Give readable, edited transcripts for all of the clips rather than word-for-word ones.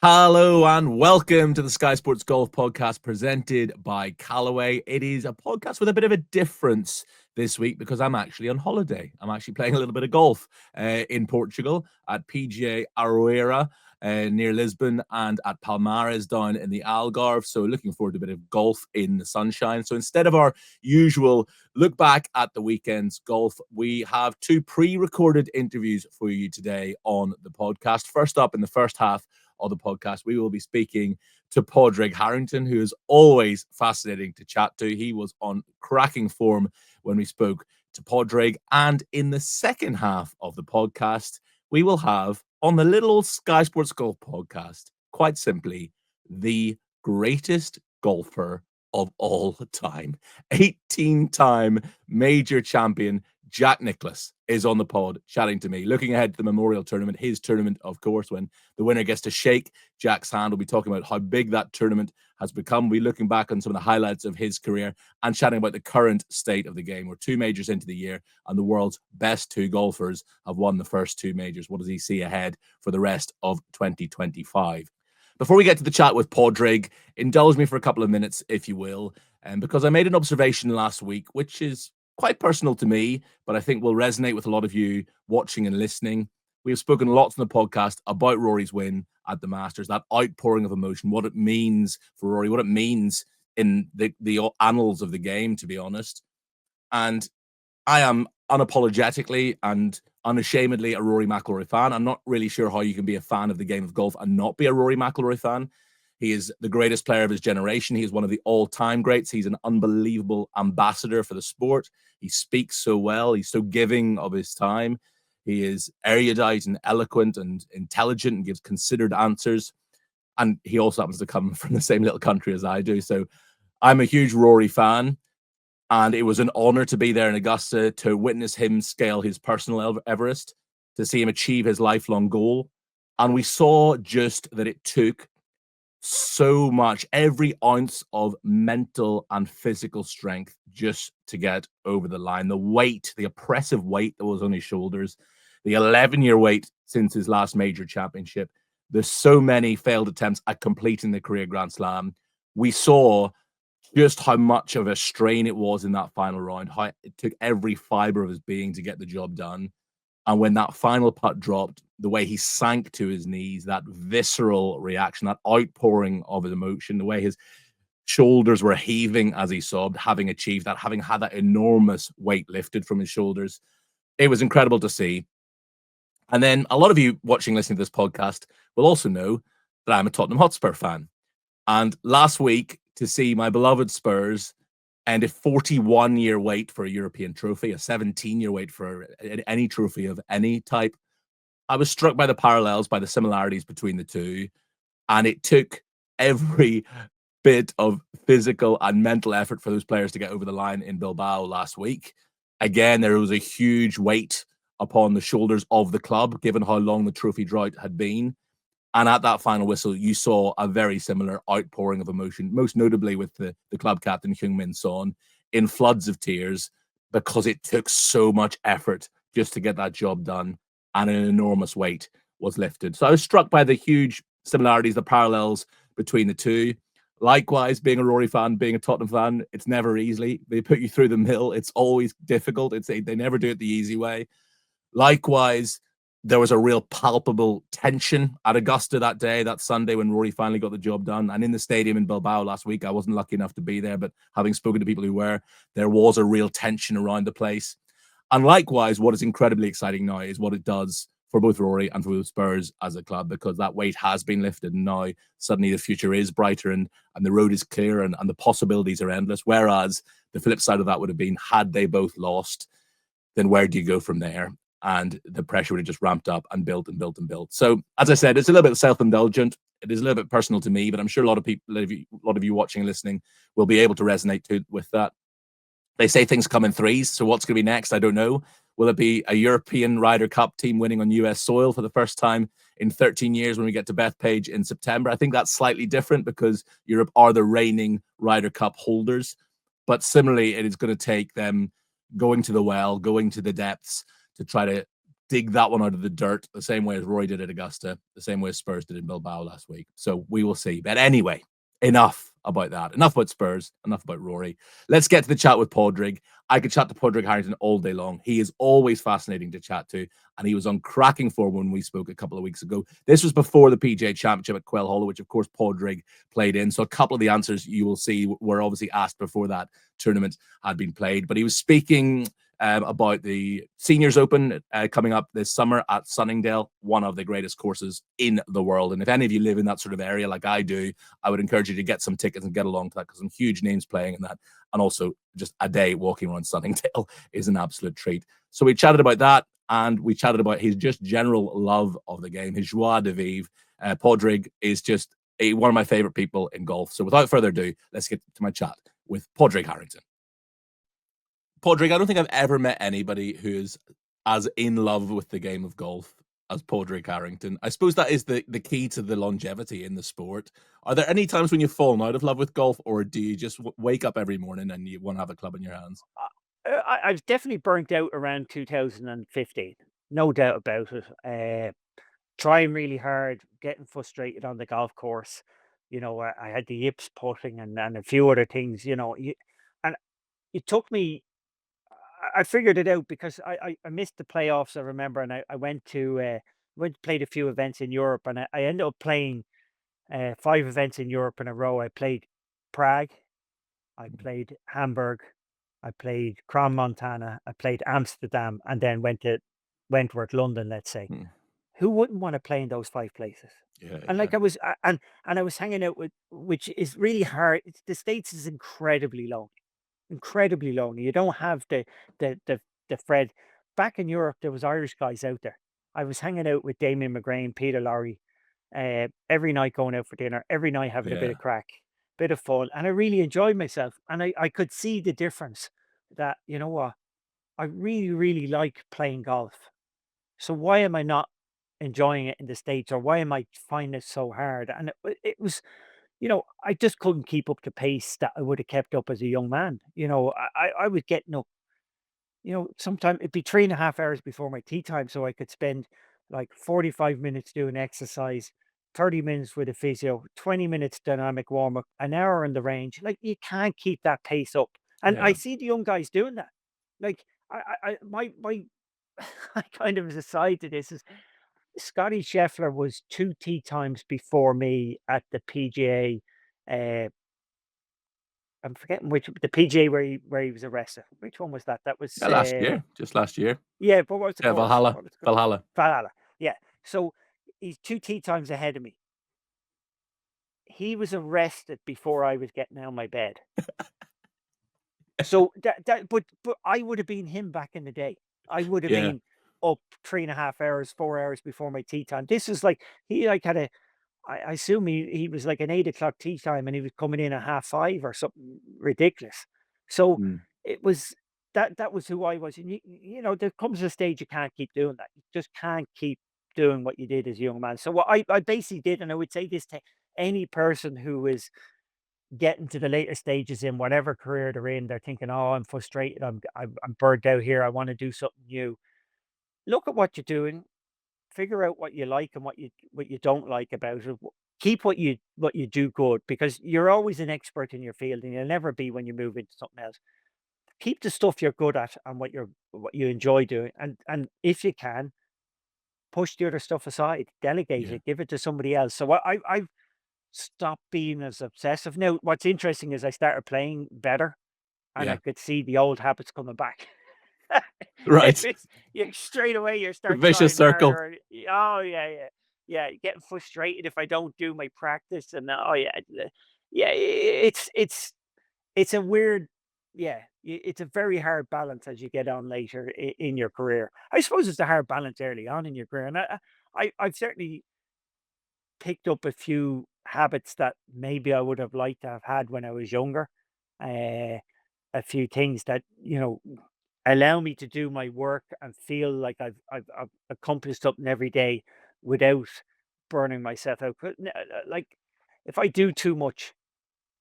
Hello and welcome to the Sky Sports Golf Podcast presented by Callaway. It is a podcast with a bit of a difference this week because I'm actually on holiday. I'm actually playing a little bit of golf in Portugal at PGA Aroeira near Lisbon and at Palmares down in the Algarve. So looking forward to a bit of golf in the sunshine. So instead of our usual look back at the weekend's golf, we have two pre-recorded interviews for you today on the podcast. First up in the first half of the podcast, we will be speaking to Padraig Harrington, who is always fascinating to chat to. He was on cracking form when we spoke to Padraig. And in the second half of the podcast, we will have on the little Sky Sports Golf podcast, quite simply, the greatest golfer of all time. 18-time major champion Jack Nicklaus is on the pod chatting to me, looking ahead to the Memorial Tournament, his tournament, of course, when the winner gets to shake Jack's hand. We'll be talking about how big that tournament has become. We'll be looking back on some of the highlights of his career and chatting about the current state of the game. We're two majors into the year, and the world's best two golfers have won the first two majors. What does he see ahead for the rest of 2025? Before we get to the chat with Padraig, indulge me for a couple of minutes, if you will, because I made an observation last week, which is quite personal to me, but I think will resonate with a lot of you watching and listening. We have spoken lots on the podcast about Rory's win at the Masters, that outpouring of emotion, what it means for Rory, what it means in the annals of the game, to be honest. And I am unapologetically and unashamedly a Rory McIlroy fan. I'm not really sure how you can be a fan of the game of golf and not be a Rory McIlroy fan. He is the greatest player of his generation. He is one of the all-time greats. He's an unbelievable ambassador for the sport. He speaks so well. He's so giving of his time. He is erudite and eloquent and intelligent and gives considered answers. And he also happens to come from the same little country as I do. So I'm a huge Rory fan. And it was an honor to be there in Augusta to witness him scale his personal Everest, to see him achieve his lifelong goal. And we saw just that it took so much, every ounce of mental and physical strength just to get over the line. The weight, the oppressive weight that was on his shoulders, the 11-year wait since his last major championship. There's so many failed attempts at completing the career Grand Slam. We saw just how much of a strain it was in that final round, how it took every fiber of his being to get the job done. And when that final putt dropped, the way he sank to his knees, that visceral reaction, that outpouring of his emotion, the way his shoulders were heaving as he sobbed, having achieved that, having had that enormous weight lifted from his shoulders. It was incredible to see. And then a lot of you watching, listening to this podcast will also know that I'm a Tottenham Hotspur fan. And last week, to see my beloved Spurs and a 41-year wait for a European trophy, a 17-year wait for any trophy of any type, I was struck by the parallels, by the similarities between the two. And it took every bit of physical and mental effort for those players to get over the line in Bilbao last week. Again, there was a huge weight upon the shoulders of the club, given how long the trophy drought had been. And at that final whistle, you saw a very similar outpouring of emotion, most notably with the club captain, Heung-min Son, in floods of tears, because it took so much effort just to get that job done, and an enormous weight was lifted. So I was struck by the huge similarities, the parallels between the two. Likewise, being a Rory fan, being a Tottenham fan, it's never easy. They put you through the mill. It's always difficult. They never do it the easy way. Likewise, there was a real palpable tension at Augusta that day, that Sunday, when Rory finally got the job done. And in the stadium in Bilbao last week, I wasn't lucky enough to be there, but having spoken to people who were, there was a real tension around the place. And likewise, what is incredibly exciting now is what it does for both Rory and for the Spurs as a club, because that weight has been lifted, and now suddenly the future is brighter and the road is clear and the possibilities are endless. Whereas the flip side of that would have been, had they both lost, then where do you go from there? And the pressure would have just ramped up and built and built and built. So, as I said, it's a little bit self-indulgent. It is a little bit personal to me, but I'm sure a lot of you watching and listening will be able to resonate with that. They say things come in threes. So what's going to be next? I don't know. Will it be a European Ryder Cup team winning on US soil for the first time in 13 years when we get to Bethpage in September? I think that's slightly different because Europe are the reigning Ryder Cup holders. But similarly, it is going to take them going to the well, going to the depths to try to dig that one out of the dirt the same way as Rory did at Augusta, the same way as Spurs did in Bilbao last week. So we will see. But anyway, enough about that. Enough about Spurs. Enough about Rory. Let's get to the chat with Padraig. I could chat to Padraig Harrington all day long. He is always fascinating to chat to, and he was on cracking form when we spoke a couple of weeks ago. This was before the PGA Championship at Quail Hollow, which of course Padraig played in. So a couple of the answers you will see were obviously asked before that tournament had been played. But he was speaking about the Seniors Open coming up this summer at Sunningdale, one of the greatest courses in the world. And if any of you live in that sort of area like I do, I would encourage you to get some tickets and get along to that, because some huge names playing in that. And also just a day walking around Sunningdale is an absolute treat. So we chatted about that, and we chatted about his just general love of the game, his joie de vivre. Padraig is just one of my favorite people in golf. So without further ado, let's get to my chat with Padraig Harrington. Padraig, I don't think I've ever met anybody who is as in love with the game of golf as Padraig Harrington. I suppose that is the key to the longevity in the sport. Are there any times when you've fallen out of love with golf, or do you just wake up every morning and you want to have a club in your hands? I was definitely burnt out around 2015, no doubt about it. Trying really hard, getting frustrated on the golf course. I had the yips putting and a few other things. And it took me. I figured it out because I missed the playoffs. I remember, and I went to played a few events in Europe, and I ended up playing 5 events in Europe in a row. I played Prague, I played Hamburg, I played Crom, Montana, I played Amsterdam, and then went to Wentworth, London, let's say. Hmm. Who wouldn't want to play in those 5 places? Yeah, And yeah, like I was and I was hanging out with, which is really hard. The States is incredibly lonely. Incredibly lonely. You don't have the Fred. Back in Europe, there was Irish guys out there. I was hanging out with Damien McGrain, Peter Lowry, every night going out for dinner, every night having a bit yeah, of crack, bit of fun, and I really enjoyed myself. And I could see the difference that, you know what, I really, really like playing golf. So why am I not enjoying it in the States, or why am I finding it so hard? And it was, I just couldn't keep up the pace that I would have kept up as a young man. I was getting up, sometimes it'd be 3.5 hours before my tea time, so I could spend like 45 minutes doing exercise, 30 minutes with a physio, 20 minutes dynamic warm up, an hour in the range. Like, you can't keep that pace up. And I yeah. see the young guys doing that. Like, my I kind of, as a side to this, is Scottie Scheffler was 2 tee times before me at the PGA. I'm forgetting which, the PGA where he was arrested. Which one was that? That was Yeah, last year, just last year. yeah, but what was the Yeah, course? Valhalla, What was the course? Valhalla. Valhalla. Yeah. So he's 2 tee times ahead of me. He was arrested before I was getting out of my bed. So but I would have been him back in the day. I would have Yeah, been up 3.5 hours, 4 hours before my tea time. This is like, he like had a I assume he was like an 8 o'clock tea time, and he was coming in at 5:30 or something ridiculous. So mm, it was that was who I was. And there comes a stage you can't keep doing that. You just can't keep doing what you did as a young man. So what I basically did, and I would say this to any person who is getting to the later stages in whatever career they're in, they're thinking, "Oh, I'm frustrated. I'm burnt out here. I want to do something new." Look at what you're doing, figure out what you like and what you don't like about it. Keep what you do good, because you're always an expert in your field, and you'll never be when you move into something else. Keep the stuff you're good at and what you enjoy doing, and if you can, push the other stuff aside, delegate yeah, it, give it to somebody else. So I've stopped being as obsessive. Now, what's interesting is I started playing better, and I yeah. could see the old habits coming back. Right. It's you straight away, you The start vicious trying circle. harder. Oh, yeah, yeah. Yeah, getting frustrated if I don't do my practice, and oh yeah, yeah, it's a weird, yeah, it's a very hard balance as you get on later in your career. I suppose it's a hard balance early on in your career, and I've certainly picked up a few habits that maybe I would have liked to have had when I was younger. Uh, a few things that, allow me to do my work and feel like I've accomplished something every day without burning myself out. 'Cause like, if I do too much,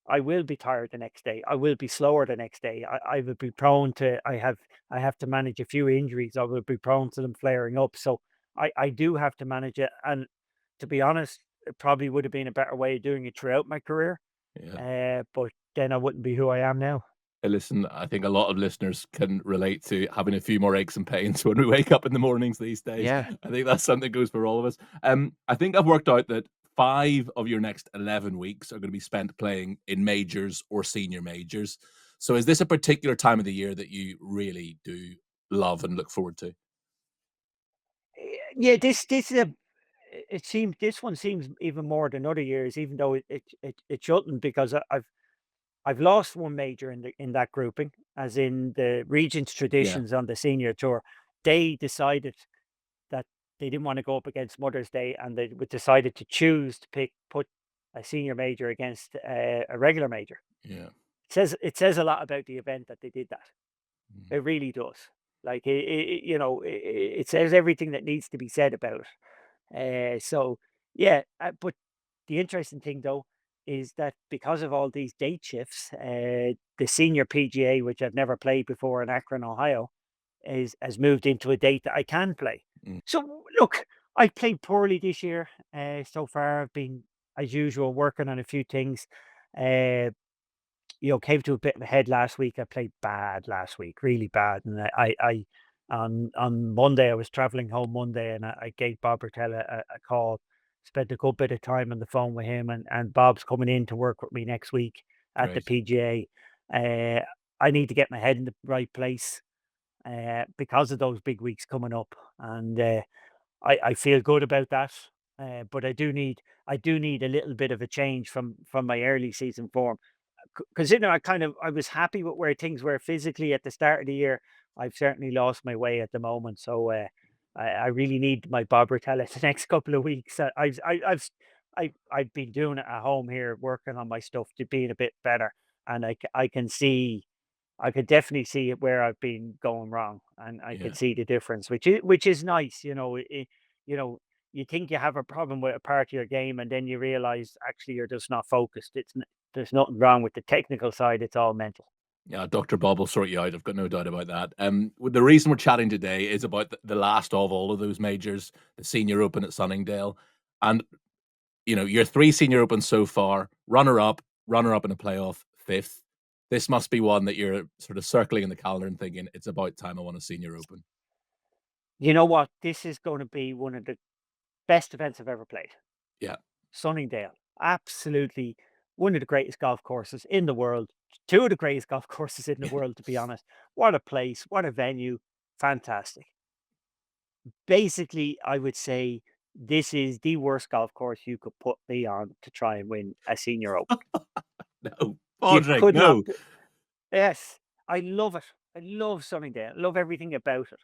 I will be tired the next day. I will be slower the next day. I will be prone to. I have to manage a few injuries. I will be prone to them flaring up. So I do have to manage it. And to be honest, it probably would have been a better way of doing it throughout my career. Yeah. But then I wouldn't be who I am now. Hey, listen, I think a lot of listeners can relate to having a few more aches and pains when we wake up in the mornings these days. Yeah. I think that's something that goes for all of us. I think I've worked out that 5 of your next 11 weeks are going to be spent playing in majors or senior majors. So is this a particular time of the year that you really do love and look forward to? Yeah, this is a it seems this one seems even more than other years, even though it shouldn't because I've lost one major in that grouping, as in the Regents Yeah, Traditions on the senior tour. They decided that they didn't want to go up against Mother's Day, and they decided to choose to put a senior major against a regular major. yeah. It says a lot about the event that they did that. Mm, It really does. Like it says everything that needs to be said about it. So yeah, but the interesting thing though is that because of all these date shifts, the senior PGA, which I've never played before in Akron, Ohio, is has moved into a date that I can play. mm. So look, I played poorly this year. So far, I've been as usual working on a few things. Uh, came to a bit of a head last week. I played bad last week, really bad. And I on Monday, I was traveling home Monday, and I gave Bob Bertel a call. Spent a good bit of time on the phone with him, and Bob's coming in to work with me next week at the Great. PGA. I need to get my head in the right place because of those big weeks coming up, and I feel good about that. But I do need a little bit of a change from my early season form because I was happy with where things were physically at the start of the year. I've certainly lost my way at the moment, so I really need my Bob Rotella the next couple of weeks. I've been doing it at home here, working on my stuff to being a bit better, and I can see I could definitely see it where I've been going wrong, and I can Yeah. see the difference, which is nice. You know, you think you have a problem with a part of your game, and then you realize actually you're just not focused. There's nothing wrong with the technical side; it's all mental. Yeah, Dr. Bob will sort you out. I've got no doubt about that. The reason we're chatting today is about the last of all of those majors, the Senior Open at Sunningdale. And your 3 Senior Opens so far, runner up in a playoff, 5th. This must be one that you're sort of circling in the calendar and thinking, "It's about time I won a Senior Open." You know what? This is going to be one of the best events I've ever played. Yeah, Sunningdale, absolutely one of the greatest golf courses in the world. Two of the greatest golf courses in the world, to be honest. What a place! What a venue! Fantastic. Basically, I would say this is the worst golf course you could put me on to try and win a senior open. no, You Padraig, could not. no. Yes, I love it. I love Sunningdale. I love everything about it.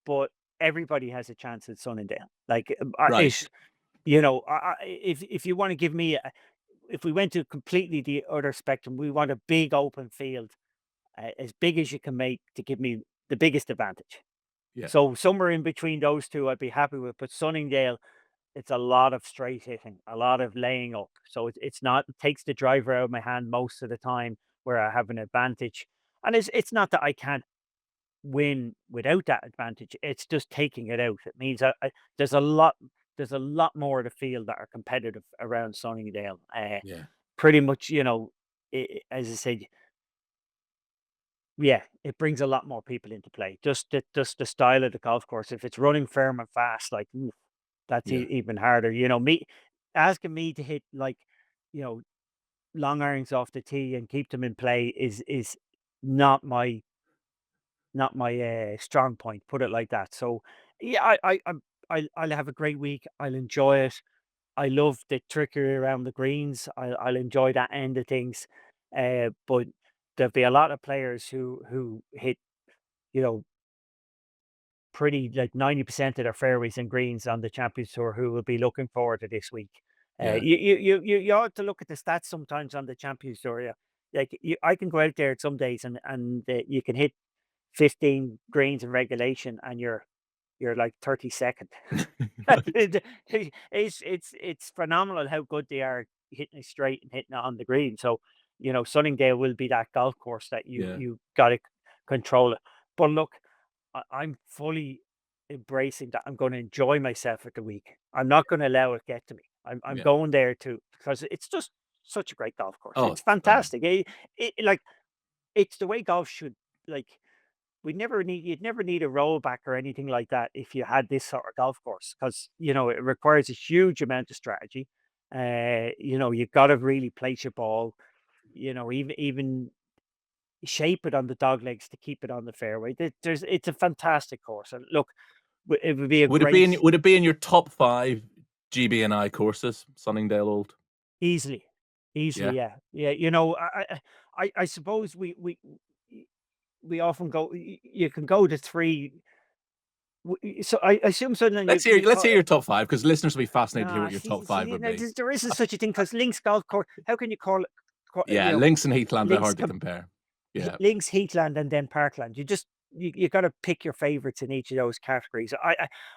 But everybody has a chance at Sunningdale. Like Right. if you want to give me if we went to completely the other spectrum, we want a big open field, as big as you can make to give me the biggest advantage. Yeah, So somewhere in between those two, I'd be happy with. But Sunningdale, it's a lot of straight hitting, a lot of laying up. So it's not it takes the driver out of my hand most of the time where I have an advantage. And it's not that I can't win without that advantage. It's just taking it out. It means there's a lot there's a lot more of the field that are competitive around Sunningdale. yeah, Pretty much, as I said, yeah, it brings a lot more people into play. Just the style of the golf course. If it's running firm and fast, like oof, that's yeah. even harder. Me asking me to hit like you know long irons off the tee and keep them in play is not my strong point. Put it like that. So yeah, I'll have a great week. I'll enjoy it. I love the trickery around the greens. I'll enjoy that end of things. But there'll be a lot of players who hit, you know, pretty like 90% of their fairways and greens on the Champions Tour who will be looking forward to this week. Yeah. You ought to look at the stats sometimes on the Champions Tour. Yeah. I can go out there some days and you can hit 15 greens in regulation and you're like 32nd. It's phenomenal how good they are hitting it straight and hitting it on the green. So Sunningdale will be that golf course that Yeah. you got to control it. But look, I'm fully embracing that. I'm going to enjoy myself at the week. I'm not going to allow it get to me. I'm Yeah. going there too because it's just such a great golf course. Oh, It's stunning. fantastic. Like it's the way golf should like. You'd never need a rollback or anything like that if you had this sort of golf course because it requires a huge amount of strategy. You've got to really place your ball. Even shape it on the dog legs to keep it on the fairway. It's a fantastic course, and look, it would be a great Would it be in your top 5 GB&I courses, Sunningdale Old? easily, Yeah. yeah, yeah. I suppose we often go. You can go to three. So I assume so. Then you Let's call hear your top 5 because listeners will be fascinated to hear nah. what your top 5 would be. There isn't such a thing because links golf course. How can you call it? Yeah, links and heathland are Links hard to compare. Yeah. links heathland and then parkland. You got to pick your favorites in each of those categories.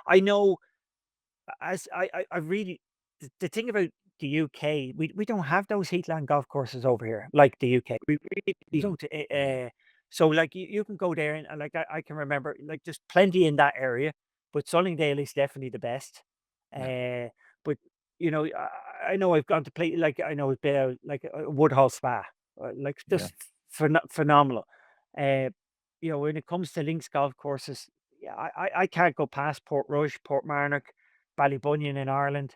I know as I really the thing about the UK, we don't have those heathland golf courses over here like the UK. We really Mm. don't. So like you can go there and like I can remember like there's plenty in that area, but Sunningdale is definitely the best. Yeah. But I know I've gone to play like I know it's been like a Woodhall Spa, like Yeah. just phenomenal. Uh, when it comes to links golf courses, yeah, I can't go past Portrush, Portmarnock, Ballybunion in Ireland.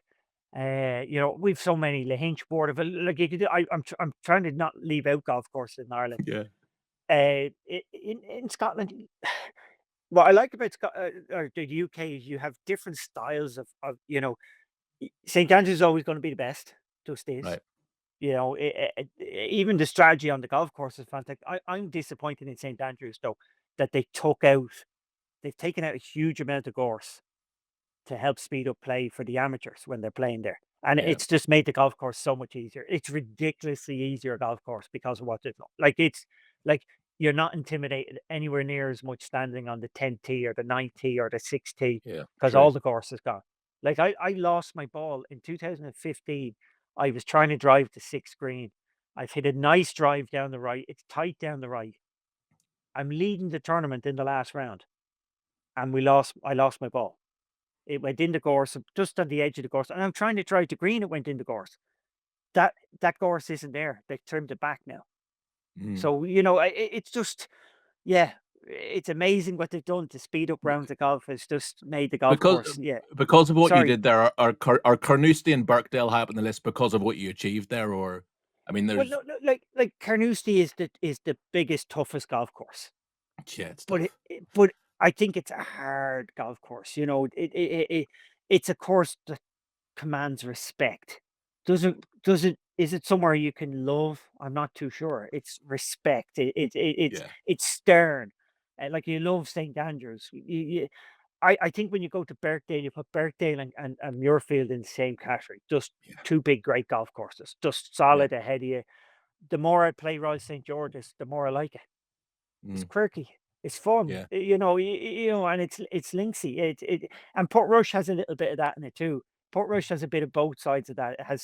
We've so many Lahinch Borderville. Like you could, I'm trying to not leave out golf courses in Ireland. Yeah. In Scotland, what I like about or the UK is you have different styles of St Andrews is always going to be the best. Just is. Right. Even the strategy on the golf course is fantastic. I'm disappointed in St Andrews though that they've taken out a huge amount of gorse to help speed up play for the amateurs when they're playing there. And Yeah. it's just made the golf course so much easier. It's ridiculously easier golf course because of what they've done. Like it's like you're not intimidated anywhere near as much standing on the 10th tee or the 9th tee or the 6th tee Yeah. because True. all the course is gone. Like I lost my ball in 2015. I was trying to drive the sixth green. I've hit a nice drive down the right. It's tight down the right. I'm leading the tournament in the last round, and I lost my ball. It went in the gorse, just on the edge of the gorse, and I'm trying to drive the green. It went in the gorse. That gorse isn't there. They've trimmed it back now. Mm. So it's just yeah, it's amazing what they've done to speed up rounds of golf. It's just made the golf Because course. Yeah, because of what you sorry. did there, are Carnoustie and Birkdale high up on the list because of what you achieved there, or I mean, Well, there's no, like Carnoustie is the biggest, toughest golf course, yeah, it's but tough. but I think it's a hard golf course. It's a course that commands respect. Does it is it somewhere you can love? I'm not too sure. It's respect. Yeah. It's stern. Like you love St Andrews. I think when you go to Birkdale, you put Birkdale and Muirfield in the same category. Just Yeah. two big great golf courses. Just Yeah. solid ahead of you. The more I play Royal St George's, the more I like it. It's Mm. quirky. It's fun, Yeah. and it's linksy. And Portrush has a little bit of that in it too. Portrush has a bit of both sides of that. It has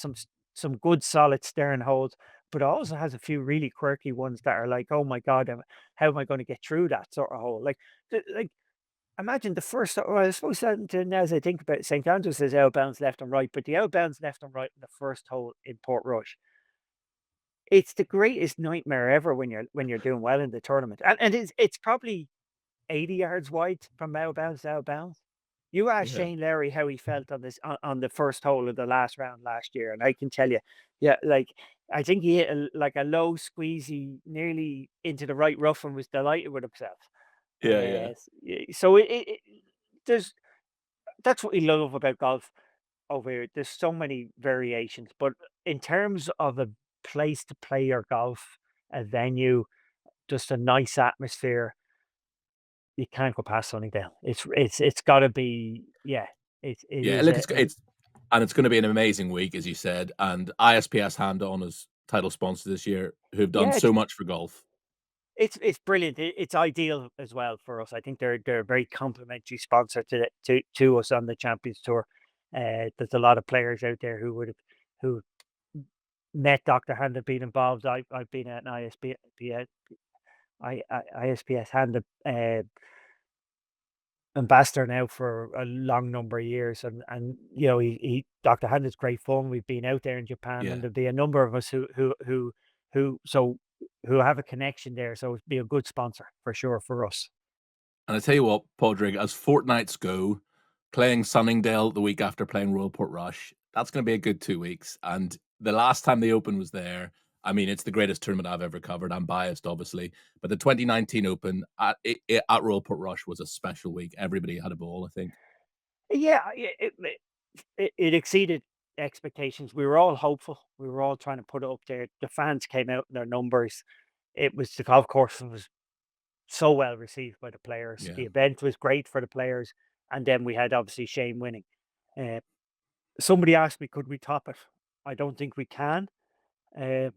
some good solid stern holds, but it also has a few really quirky ones that are like, oh my god, how am I going to get through that sort of hole? Like imagine the first. Well, I suppose that now as I think about it, St Andrews says outbounds left and right, but the outbounds left and right in the first hole in Portrush, it's the greatest nightmare ever when you're doing well in the tournament, and it's probably 80 yards wide from out of bounds to out of bounds. You asked Yeah. Shane Lowry how he felt on this on the first hole of the last round last year, and I can tell you, yeah, like I think he hit like a low squeezy nearly into the right rough and was delighted with himself. Yeah. Yeah. So there's that's what we love about golf over here. There's so many variations, but in terms of a place to play your golf, a venue, just a nice atmosphere, you can't go past Sunnydale. It's got to be yeah. It Yeah. is Look, it's going to be an amazing week, as you said, and ISPS Hand On as title sponsor this year, who've done yeah. so much for golf. It's brilliant. It's ideal as well for us. I think they're a very complimentary sponsor to us on the Champions Tour. There's a lot of players out there who met Dr. Hand and been involved. I've been at an ISPS Hand ambassador now for a long number of years, and he Dr. Hand is great fun. We've been out there in Japan, and Yeah. there'll be a number of us who have a connection there. So it'd be a good sponsor for sure for us. And I tell you what, Padraig, as fortnights go, playing Sunningdale the week after playing Royal Portrush, that's going to be a good 2 weeks. And the last time the Open was there, I mean, it's the greatest tournament I've ever covered. I'm biased, obviously, but the 2019 Open at Royal Portrush was a special week. Everybody had a ball, I think. Yeah, it exceeded expectations. We were all hopeful. We were all trying to put it up there. The fans came out in their numbers. It was the golf course was so well received by the players. Yeah, The event was great for the players, and then we had obviously Shane winning. Uh, Somebody asked me, could we top it? I don't think we can. Uh,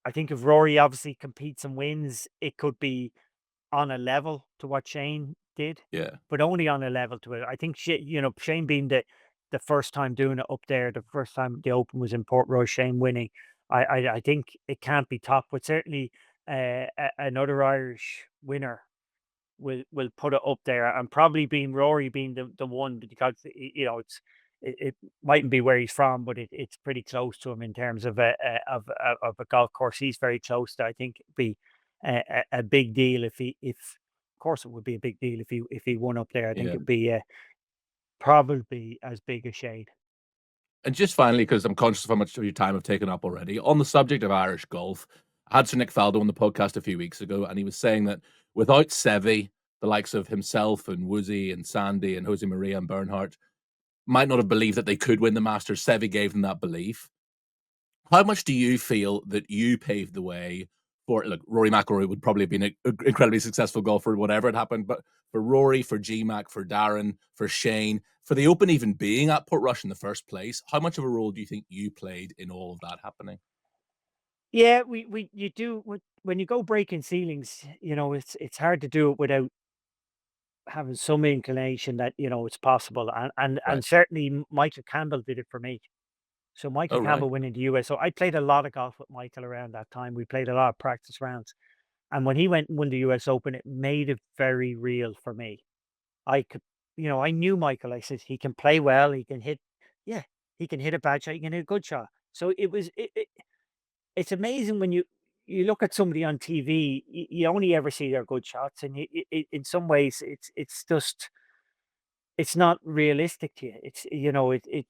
I think if Rory obviously competes and wins, it could be on a level to what Shane did, yeah, but only on a level to it. I think Shane being the first time doing it up there, the first time the Open was in Portrush, Shane winning. I think it can't be topped, but certainly another Irish winner will put it up there, and probably being Rory being the one because it mightn't be where he's from, but it's pretty close to him in terms of of a golf course. He's very close to. I think it'd be a big deal if of course it would be a big deal if he won up there. I think yeah. it'd be probably as big as Shade. And just finally, because I'm conscious of how much of your time I've taken up already, on the subject of Irish golf, I had Sir Nick Faldo on the podcast a few weeks ago, and he was saying that without Seve, the likes of himself and Woozy and Sandy and Jose Maria and Bernhardt might not have believed that they could win the Masters. Seve gave them that belief. How much do you feel that you paved the way for? Look, Rory McIlroy would probably have been an incredibly successful golfer, whatever had happened. But for Rory, for GMAC, for Darren, for Shane, for the Open even being at Portrush in the first place, how much of a role do you think you played in all of that happening? Yeah, we you do when you go breaking ceilings. It's hard to do it without having some inclination that it's possible, and Right. certainly Michael Campbell did it for me. So Michael Oh, right. Campbell winning the US. So I played a lot of golf with Michael around that time. We played a lot of practice rounds. And when he went and won the US Open, it made it very real for me. I could, I knew Michael. I said he can play well. He can hit, yeah, he can hit a bad shot. He can hit a good shot. So it's amazing when you look at somebody on TV, you only ever see their good shots, and in some ways, it's just it's not realistic to you.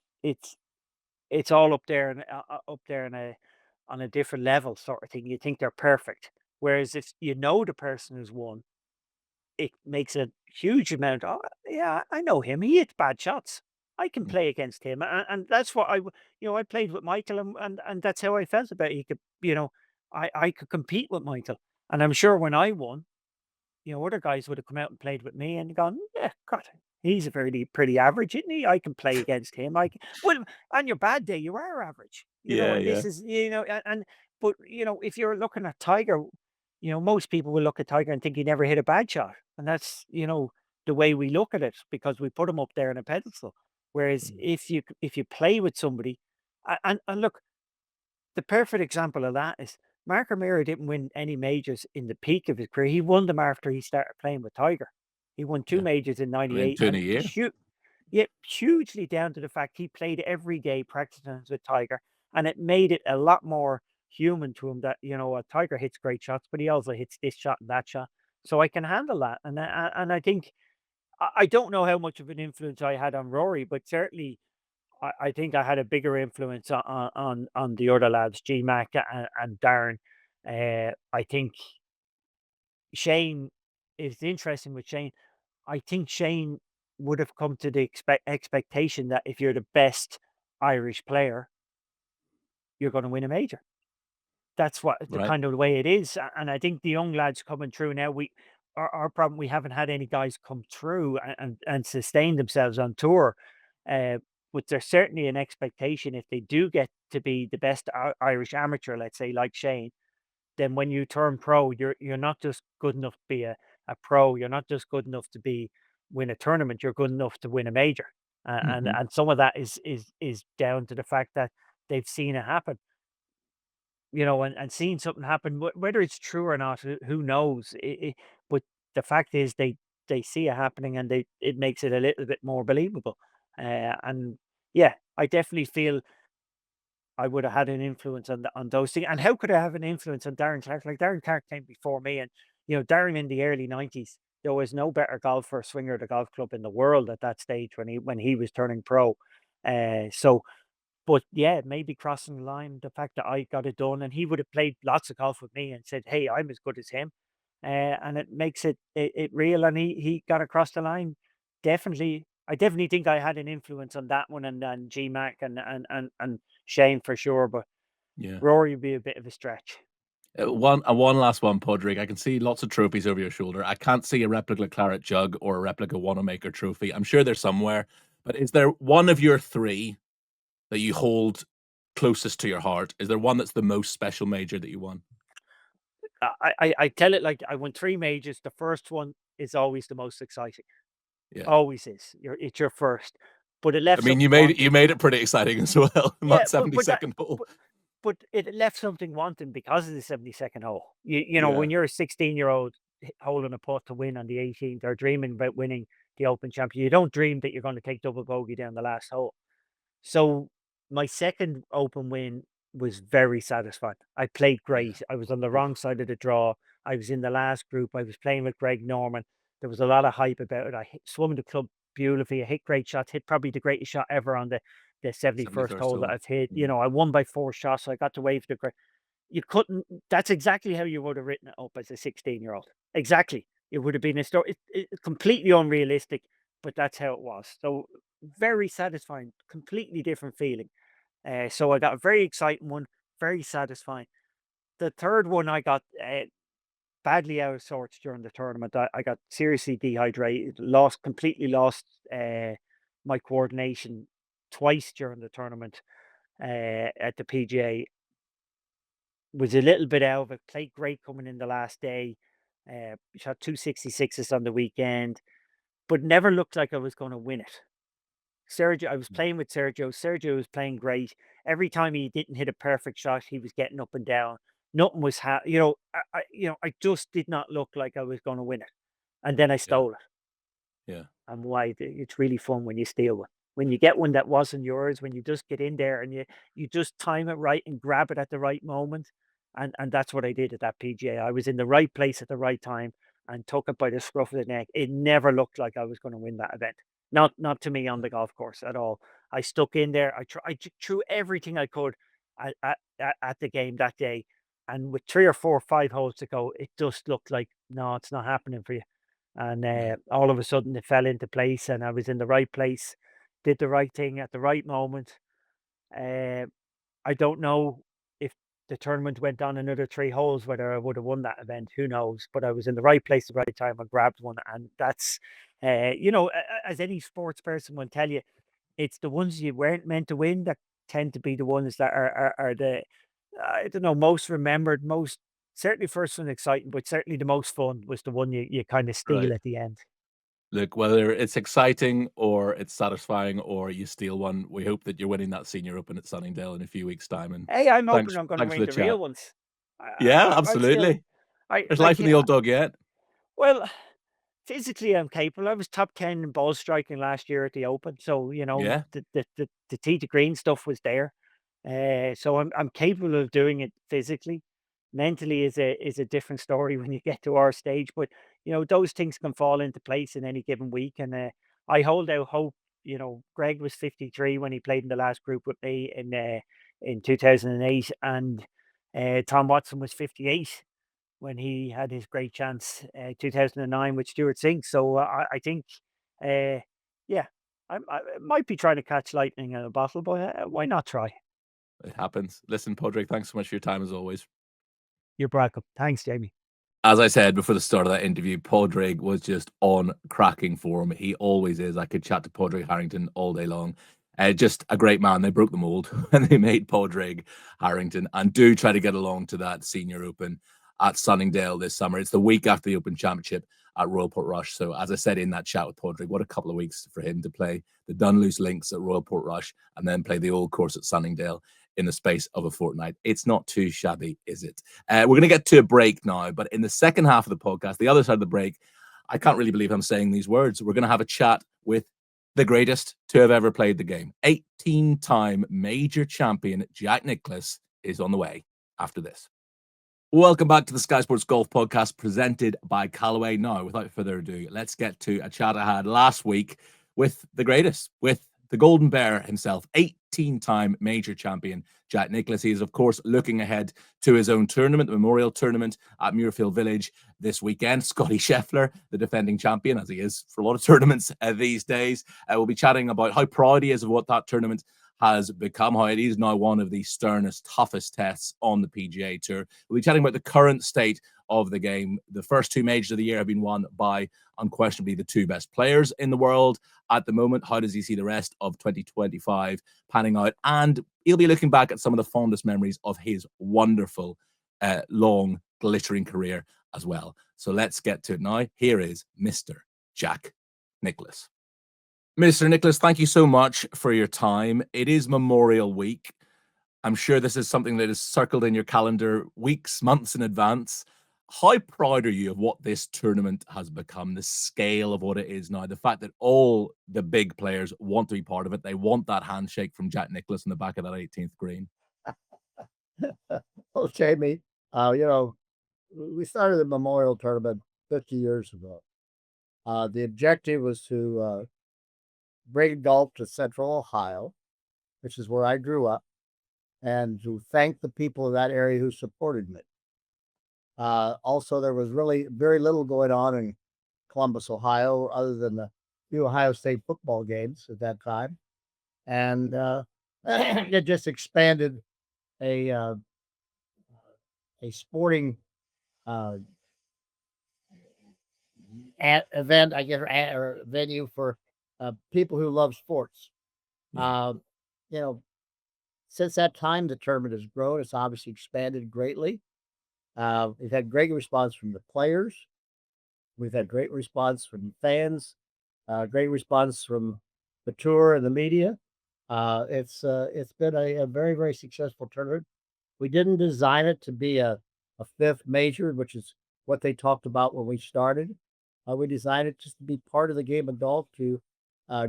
It's all up there and up there in a on a different level sort of thing. You think they're perfect. Whereas if you know the person who's won, it makes a huge amount. Oh, yeah, I know him. He hits bad shots. I can Mm. play against him, and that's what I played with Michael, and that's how I felt about it. He could, I could compete with Michael, and I'm sure when I won, other guys would have come out and played with me and gone, yeah, God, he's a very pretty average, isn't he? I can play against him. Well, on your bad day, you are average, Yeah, and yeah. this is, but if you're looking at Tiger, most people will look at Tiger and think he never hit a bad shot. And that's, the way we look at it because we put him up there in a pedestal. Whereas Mm. if you play with somebody, and look, the perfect example of that is Mark O'Meara didn't win any majors in the peak of his career. He won them after he started playing with Tiger. He won two Yeah. majors in I mean, '98, two in a and year. yeah, hugely down to the fact he played every day practicing with Tiger, and it made it a lot more human to him that Tiger hits great shots, but he also hits this shot and that shot. So I can handle that, and I think I don't know how much of an influence I had on Rory, but certainly I think I had a bigger influence on the other lads, GMAC and Darren. I think Shane is interesting with Shane. I think Shane would have come to the expectation that if you're the best Irish player, you're going to win a major. That's what the Right. kind of the way it is, and I think the young lads coming through now, our problem, we haven't had any guys come through and sustain themselves on tour, uh, but there's certainly an expectation if they do get to be the best Irish amateur, let's say, like Shane, then when you turn pro, you're not just good enough to be a pro, you're not just good enough to be win a tournament, you're good enough to win a major, and Hmm. some of that is down to the fact that they've seen it happen, and seeing something happen, whether it's true or not, who knows? But the fact is, they see it happening, and it makes it a little bit more believable. And yeah, I definitely feel I would have had an influence on those things. And how could I have an influence on Darren Clark? Like, Darren Clark came before me, and Darren in the early '90s, there was no better golfer, swinger at the golf club in the world at that stage when he was turning pro. So, but yeah, maybe crossing the line, the fact that I got it done, and he would have played lots of golf with me and said, "Hey, I'm as good as him," and it makes it real. And he got across the line. Definitely, I definitely think I had an influence on that one, and G Mac and Shane for sure. But Yeah. Rory would be a bit of a stretch. One last one, Padraig. I can see lots of trophies over your shoulder. I can't see a replica claret jug or a replica Wanamaker trophy. I'm sure they're somewhere, but is there one of your three that you hold closest to your heart? Is there one that's the most special major that you won? I tell it like I won 3 majors. The first one is always the most exciting. Yeah. Always is. It's your first, but it I left mean, something you wanting. made it pretty exciting as well. Yeah, Not 72nd hole. but it left something wanting because of the 72nd hole. Yeah. When you're a 16-year-old holding a putt to win on the 18th, or dreaming about winning the Open Championship, you don't dream that you're going to take double bogey down the last hole. So my second Open win was very satisfying. I played Yeah. great. I was on the Oof. wrong side of the draw. I was in the last group. I was playing with Greg Norman. There was a lot of hype about it. Swum the club beautifully. I hit great shots. Hit probably the greatest shot ever on the 71st 71st hole that hole. I've hit. Yeah. I won by 4 shots, so I got to wave the you couldn't. That's exactly how you would have written it up as a 16-year-old. Exactly. It would have been a story. Completely unrealistic, but that's how it was. So very satisfying. Completely different feeling. So I got a very exciting one, very satisfying. The third one, I got badly out of sorts during the tournament. I got seriously dehydrated, completely lost my coordination twice during the tournament at the PGA. Was a little bit out of it. Played great coming in the last day. Shot 266s on the weekend, but never looked like I was going to win it. Sergio, I was playing with Sergio. Sergio was playing great. Every time he didn't hit a perfect shot, he was getting up and down. Nothing was I just did not look like I was going to win it, and then I Yeah. stole it. Yeah. And why? It's really fun when you steal one. When you get one that wasn't yours, when you just get in there and you just time it right and grab it at the right moment, and that's what I did at that PGA. I was in the right place at the right time and took it by the scruff of the neck. It never looked like I was going to win that event. Not to me on Yeah. the golf course at all. I stuck in there. I threw everything I could at the game that day, and with 3 or 4, 5 holes to go, it just looked like, no, it's not happening for you. And Yeah. all of a sudden, it fell into place, and I was in the right place, did the right thing at the right moment. Uh, I don't know if the tournament went on another 3 holes, whether I would have won that event. Who knows? But I was in the right place at the right time. I grabbed one, and that's, as any sports person will tell you, it's the ones you weren't meant to win that tend to be the ones that are the, I don't know, most remembered, most certainly first one exciting, but certainly the most fun was the one you kind of steal Right. at the end. Look, whether it's exciting or it's satisfying or you steal one, we hope that you're winning that Senior Open at Sunningdale in a few weeks' time. And Hey, I'm hoping thanks, I'm going to thanks for win the the real chat. ones. Yeah, I still, absolutely. I There's like, life in the old dog yet. well, physically I'm capable. I was top 10 in ball striking last year at the Open, so Yeah. the tee to green stuff was there. So I'm capable of doing it physically. Mentally is a different story when you get to our stage, but those things can fall into place in any given week, and I hold out hope. Greg was 53 when he played in the last group with me in 2008, and Tom Watson was 58 when he had his great chance 2009 with Stuart Singh. So I think, uh, yeah, I might be trying to catch lightning in a bottle, but why not try? It happens. Listen, Padraig, thanks so much for your time as always. You're welcome. Thanks, Jamie. As I said before the start of that interview, Padraig was just on cracking form. He always is. I could chat to Padraig Harrington all day long. Just a great man. They broke the mold when they made Padraig Harrington. And do try to get along to that Senior Open at Sunningdale this summer. It's the week after the Open Championship at Royal Portrush. So as I said in that chat with Padraig, what a couple of weeks for him to play the Dunluce Links at Royal Portrush and then play the old course at Sunningdale in the space of a fortnight. It's not too shabby, is it? We're going to get to a break now, but in the second half of the podcast, the other side of the break, I can't really believe I'm saying these words. We're going to have a chat with the greatest to have ever played the game. 18-time major champion Jack Nicklaus is on the way after this. Welcome back to the Sky Sports Golf Podcast presented by Callaway. Now, without further ado, let's get to a chat I had last week with the greatest, with the Golden Bear himself, 18-time major champion Jack Nicklaus. He is, of course, looking ahead to his own tournament, the Memorial Tournament at Muirfield Village this weekend. Scottie Scheffler, the defending champion, as he is for a lot of tournaments these days, we'll be chatting about how proud he is of what that tournament has become, how it is now one of the sternest, toughest tests on the PGA Tour. We'll be chatting about the current state of the game. The first two majors of the year have been won by unquestionably the two best players in the world at the moment. How does he see the rest of 2025 panning out? And he'll be looking back at some of the fondest memories of his wonderful, long, glittering career as well. So let's get to it now. Here is Mr. Jack Nicklaus. Mr. Nicklaus, thank you so much for your time. It is Memorial Week. I'm sure this is something that is circled in your calendar weeks, months in advance. How proud are you of what this tournament has become, the scale of what it is now, the fact that all the big players want to be part of it? They want that handshake from Jack Nicklaus in the back of that 18th green. Well, Jamie, we started the Memorial Tournament 50 years ago. The objective was to bring golf to Central Ohio, which is where I grew up, and to thank the people of that area who supported me. Also, there was really very little going on in Columbus, Ohio, other than the few Ohio State football games at that time. And it just expanded a sporting event, I guess, or venue for people who love sports. Yeah. Since that time, the tournament has grown. It's obviously expanded greatly. We've had great response from the players. We've had great response from fans. Great response from the tour and the media. It's been a very, very successful tournament. We didn't design it to be a fifth major, which is what they talked about when we started. We designed it just to be part of the game of golf, to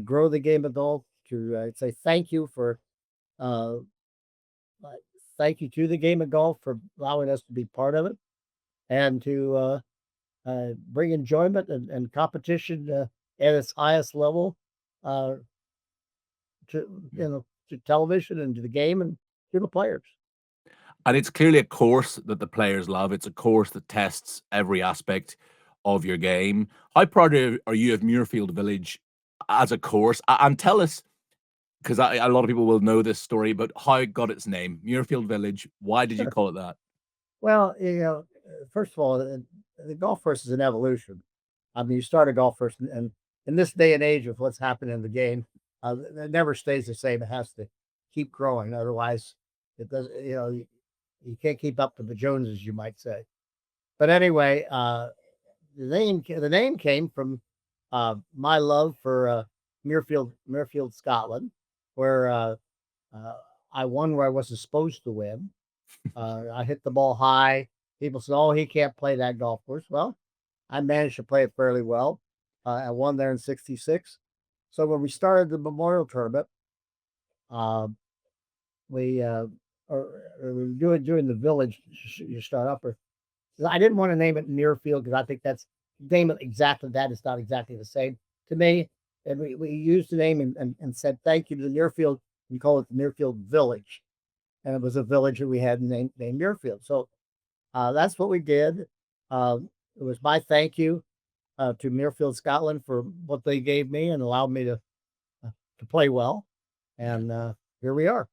grow the game of golf, to say thank you to the game of golf for allowing us to be part of it, and to bring enjoyment and competition at its highest level to television and to the game and to the players. And it's clearly a course that the players love. It's a course that tests every aspect of your game. How proud are you of Muirfield Village as a course? And tell us, because a lot of people will know this story, but how it got its name, Muirfield Village. Why did you call it that? Well, first of all, the golf course is an evolution. I mean, you start a golf course, and in this day and age of what's happening in the game, it never stays the same. It has to keep growing. Otherwise, it does. You can't keep up with the Joneses, you might say. But anyway, the name came from my love for Muirfield, Scotland, where I won where I wasn't supposed to win. I hit the ball high. People said, "Oh, he can't play that golf course." Well, I managed to play it fairly well. I won there in '66. So when we started the Memorial Tournament, we were doing the village. You start up, or I didn't want to name it Muirfield because I think that's name it exactly that. It's not exactly the same to me. And we used the name and said thank you to the Muirfield. We call it the Muirfield Village, and it was a village that we had named Muirfield. So that's what we did. It was my thank you to Muirfield, Scotland, for what they gave me and allowed me to play well. And here we are.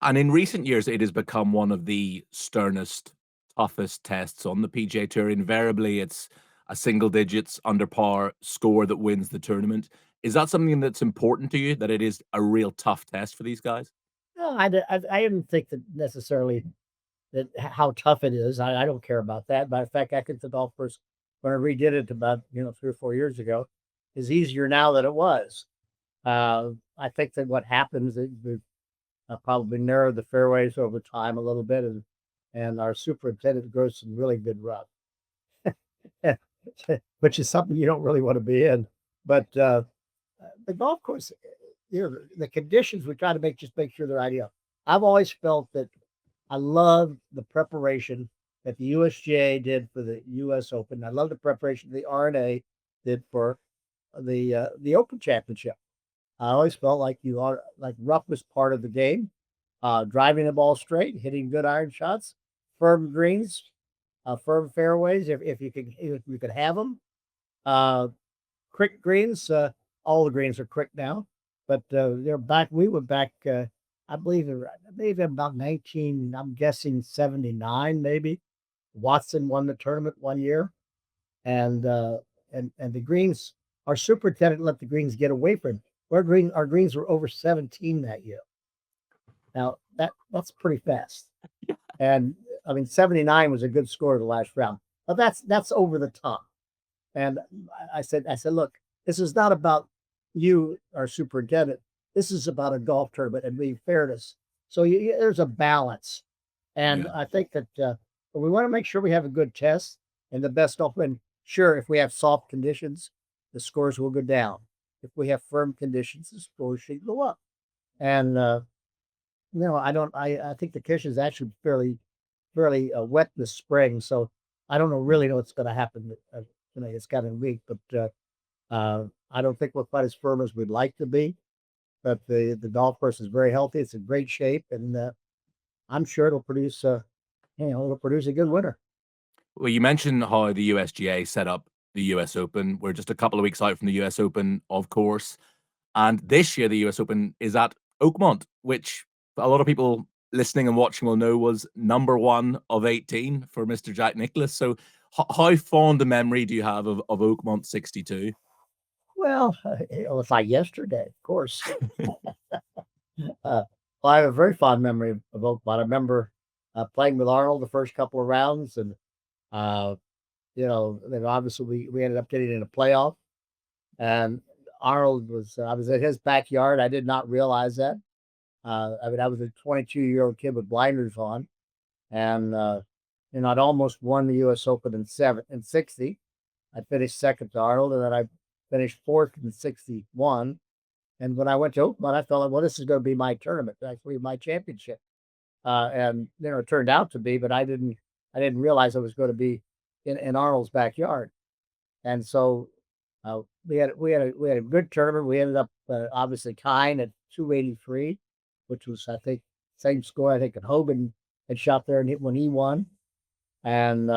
And in recent years, it has become one of the sternest, toughest tests on the PGA Tour. Invariably, it's a single digits under par score that wins the tournament. Is that something that's important to you, that it is a real tough test for these guys? No, I didn't think that necessarily that how tough it is. I don't care about that. Matter of fact, I think the golf course, when I redid it about 3 or 4 years ago, is easier now than it was. I think that what happens is probably narrowed the fairways over time a little bit, and our superintendent grows some really good rough, which is something you don't really want to be in. But the golf course, the conditions we try to make sure they're ideal. I've always felt that I love the preparation that the USGA did for the U.S. Open. I love the preparation the R&A did for the Open Championship. I always felt like rough was part of the game. Driving the ball straight, hitting good iron shots, firm greens, firm fairways if you could have them. Quick greens, all the greens are quick now, but they're back. We were back. I believe about 19. I'm guessing 79 maybe. Watson won the tournament one year, and the greens. Our superintendent let the greens get away from him. Our greens were over 17 that year. Now that's pretty fast. And I mean 79 was a good score the last round. But that's over the top. And I said, look, this is not about you, our superintendent. This is about a golf tournament and being fairness. So there's a balance. And Yeah. I think that we want to make sure we have a good test and the best open. Sure, if we have soft conditions, the scores will go down. If we have firm conditions, the scores should go up. And I think the conditions actually fairly wet this spring, so I don't really know what's going to happen. It's got a week, but I don't think we're quite as firm as we'd like to be. But the golf course is very healthy. It's in great shape, and I'm sure it'll produce a good winner. Well, you mentioned how the USGA set up the US Open. We're just a couple of weeks out from the US Open, of course. And this year, the US Open is at Oakmont, which a lot of people listening and watching will know was number 1 of 18 for Mr. Jack Nicklaus. So how fond a memory do you have of Oakmont 62? Well, it's like yesterday, of course. Well, I have a very fond memory of Oakmont. I remember playing with Arnold the first couple of rounds, and uh, then obviously we ended up getting in a playoff. And Arnold I was at his backyard. I did not realize that. I mean, I was a 22-year-old kid with blinders on, and I'd almost won the U.S. Open in 60. I finished second to Arnold, and then I finished fourth in 61. And when I went to Oakmont, I felt like, well, this is going to be my tournament, actually my championship. And it turned out to be, but I didn't realize I was going to be in Arnold's backyard. And so we had a good tournament. We ended up obviously tying at 283, which was I think same score I think that Hogan had shot there and hit when he won. And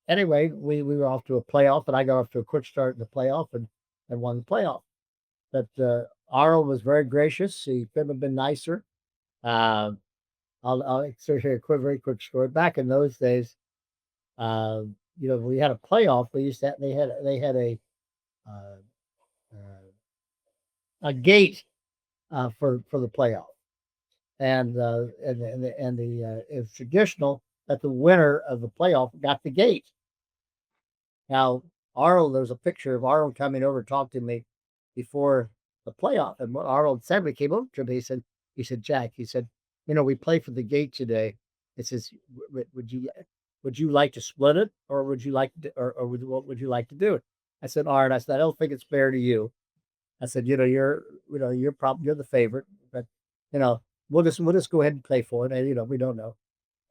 anyway, we were off to a playoff, and I got off to a quick start in the playoff and won the playoff. But Arnold was very gracious. He couldn't have been nicer. I'll share a very quick story. Back in those days, we had a playoff. They had a gate for the playoff, and it's traditional that the winner of the playoff got the gate. Now, Arnold, there's a picture of Arnold coming over to talk to me before the playoff, and what Arnold said when he came over to me, he said, Jack, he said, we play for the gate today. It says, would you like to split it, or would you like to, what would you like to do it? I said, Arnold, I said, I don't think it's fair to you. I said, you're the favorite, but we'll just go ahead and play for it. And we don't know.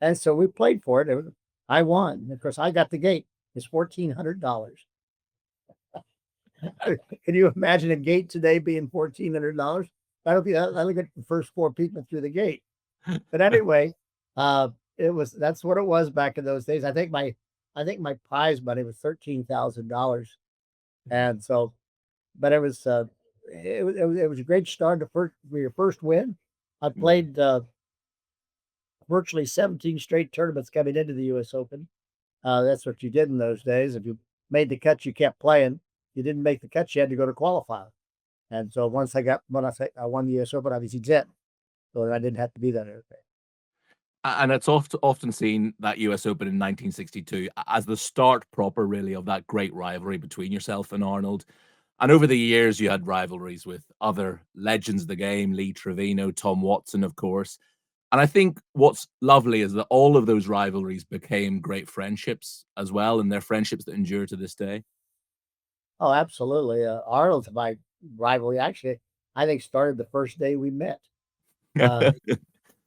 And so we played for it. I won. And of course, I got the gate. It's $1,400. Can you imagine a gate today being $1,400? That'll get the first 4 people through the gate. But anyway, that's what it was back in those days. I think my prize money was $13,000, and so, but it was a great start for your first win. I played virtually 17 straight tournaments coming into the U.S. Open. That's what you did in those days. If you made the cut, you kept playing. You didn't make the cut, you had to go to qualify. And so once I won the U.S. Open, obviously did. So I didn't have to be that every day. And it's often seen that US Open in 1962 as the start proper, really, of that great rivalry between yourself and Arnold. And over the years, you had rivalries with other legends of the game, Lee Trevino, Tom Watson, of course. And I think what's lovely is that all of those rivalries became great friendships as well, and they're friendships that endure to this day. Oh, absolutely. Arnold's my rivalry. Actually, I think started the first day we met. Uh,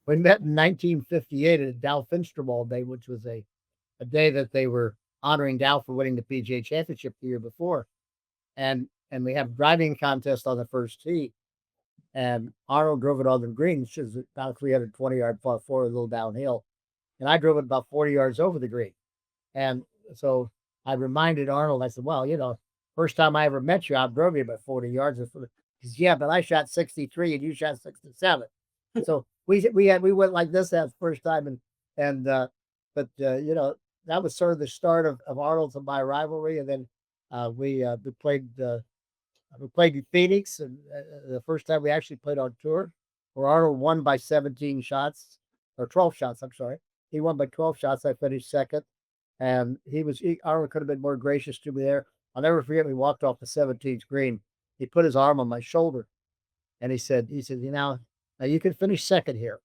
we met in 1958 at Dow Finstrom Day, which was a day that they were honoring Dow for winning the PGA Championship the year before. And we have a driving contest on the first tee. And Arnold drove it on the green, which is about 320-yard par four, a little downhill. And I drove it about 40 yards over the green. And so I reminded Arnold, I said, well, first time I ever met you, I drove you about 40 yards. He says, yeah, but I shot 63 and you shot 67. So we went like this that first time. But that was sort of the start of Arnold's and my rivalry. And then we played in Phoenix, and the first time we actually played on tour, where Arnold won by 17 shots or 12 shots. I'm sorry, he won by 12 shots. I finished second, and Arnold could have been more gracious to me there. I'll never forget. We walked off the 17th green. He put his arm on my shoulder, and he said, now you can finish second here.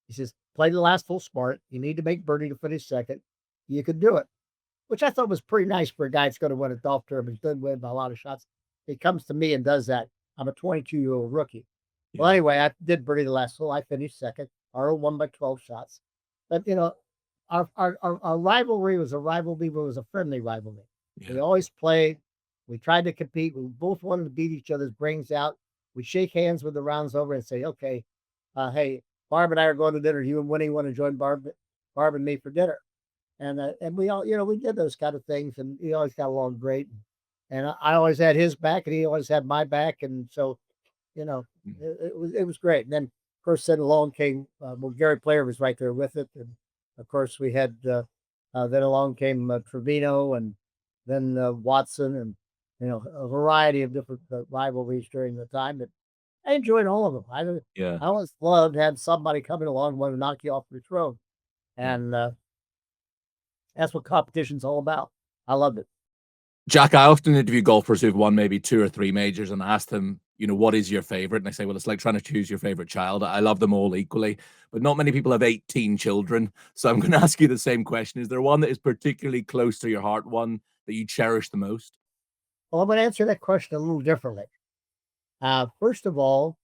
He says, play the last full smart. You need to make birdie to finish second. You can do it, which I thought was pretty nice for a guy that's going to win a golf tournament. He doesn't win by a lot of shots. He comes to me and does that. I'm a 22-year-old rookie. Yeah. Well, anyway, I did birdie the last hole. I finished second. Arnold won by 12 shots. But, our rivalry was a rivalry, but it was a friendly rivalry. Yeah. We always played. We tried to compete. We both wanted to beat each other's brains out. We shake hands when the round's over and say, okay, hey, Barb and I are going to dinner. You and Winnie want to join Barb and me for dinner. And we all, we did those kind of things, and we always got along great. And I always had his back, and he always had my back, and so, it was great. And then, of course, then along came Gary Player was right there with it, and of course we had then along came Trevino, and then Watson, and a variety of different rivalries during the time. But I enjoyed all of them. I always loved having somebody coming along and want to knock you off your throne, and that's what competition's all about. I loved it. Jack, I often interview golfers who've won maybe 2 or 3 majors and ask them, what is your favorite? And I say, well, it's like trying to choose your favorite child. I love them all equally, but not many people have 18 children. So I'm going to ask you the same question. Is there one that is particularly close to your heart, one that you cherish the most? Well, I'm going to answer that question a little differently. First of all,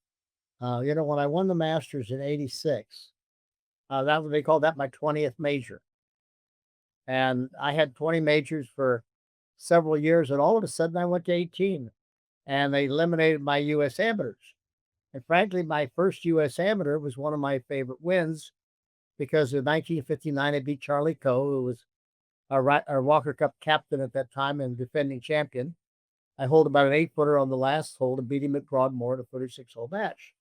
when I won the Masters in '86, they called that my 20th major. And I had 20 majors for several years, and all of a sudden I went to 18, and they eliminated my U.S. amateurs. And frankly, my first U.S. amateur was one of my favorite wins because in 1959 I beat Charlie Coe, who was our Walker Cup captain at that time and defending champion. I hold about an 8-footer on the last hole to beat him at Broadmoor to 36-hole match.